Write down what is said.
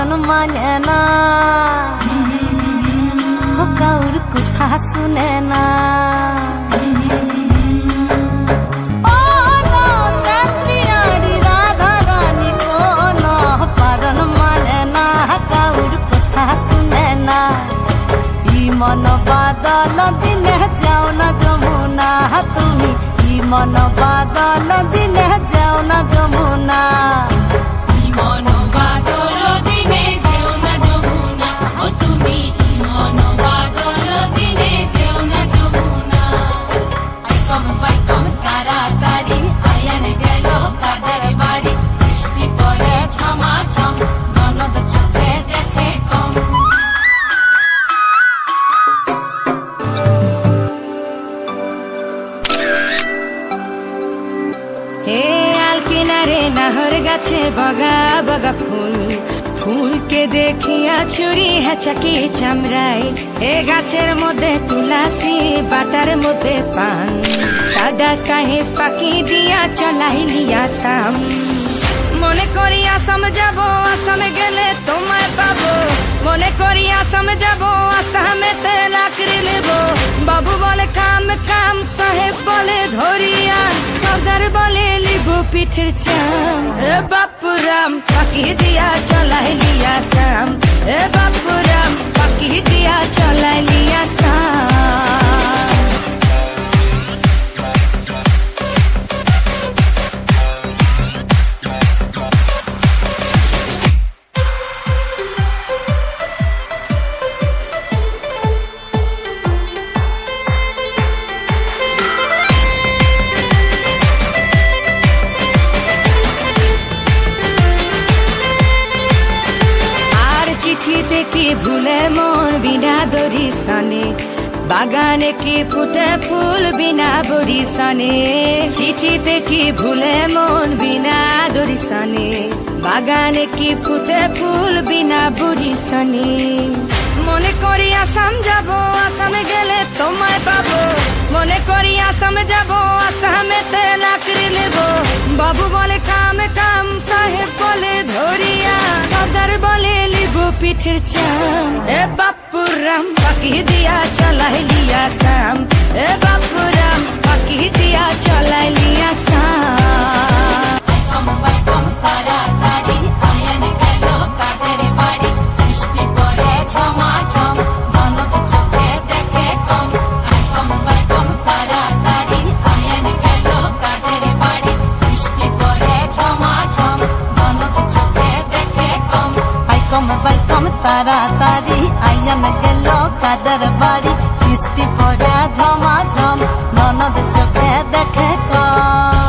বারণ মানে না, কাউর কথা শুনে না। মন বাদল দিনে যাও না যমুনা, তুমি মন বাদল দিনে যাও না যমুনা। মন বাদল দিনে যেও না যমুনা, ও তুমি মন বাদল দিনে যেও না যমুনা। বাইকম তাড়াতাড়ি আয়ান গেল কাদের বাড়ি, বৃষ্টি পড়ে ঝমাঝম, ননদ চোখে দেখে কম। হে আল কিনারে নাহর গাছে বগা বগা ফুল, ফুলকে দেখিয়া ছুরি হেঁচাকি চামড়াই। এ গাছের মধ্যে তুলাসি, বাটার মধ্যে পান, সাদা সাহেব ফাঁকি দিয়া চলাইলি আসাম। মনে করি আসাম যাব, আসামে গেলে তোমায় পাবো। মনে করি আসাম যাব, আসামেতে লাকড়ি নেব। বাবু বলে কাম কাম, সাহেব বলে ধরিয়া, সর্দার বলে লিব পিঠের চাম। এ বাপুরাম ফাঁকি দিয়া চলাইলি আসাম, এ বাপুরাম ফাঁকি দিয়া চলাইলি আসাম। চিঠিতে কি ভুলে মন বিনা দড়ি সনে, বাগানে কি ফুটে ফুল বিনা বড়ি সনে। চিঠিতে কি ভুলে মন বিনা দড়ি সনে, বাগানে কি ফুটে ফুল বিনা বড়ি সনে। মনে করি আসাম যাব, আসামে গেলে তোমায় পাবো। মনে করি আসাম যাব, আসামেতে লাকড়ি নেব। বাবু বলে কাম কাম, সাহেব বলে ধরিয়া, সর্দার বলে লিব পিঠের চাম। এ বাপুরাম ফাঁকি দিয়া চলাইলি আসাম, এ বাপুরাম ফাঁকি দিয়া চলাইলি আসাম। বাইকম তাড়াতাড়ি আয়ান গেল কাদের বাড়ি, বৃষ্টি পড়ে ঝমাঝম, ননদ চোখে দেখে কম। বাইকম তাড়াতাড়ি আয়ান গেল কাদের বাড়ি, বৃষ্টি পড়ে ঝমাঝম, ননদ চোখে দেখে কম। বাইকম তাড়াতাড়ি আয়ান গেল কাদের বাড়ি, বৃষ্টি পড়ে ঝমাঝম, ননদ চোখে দেখে কম।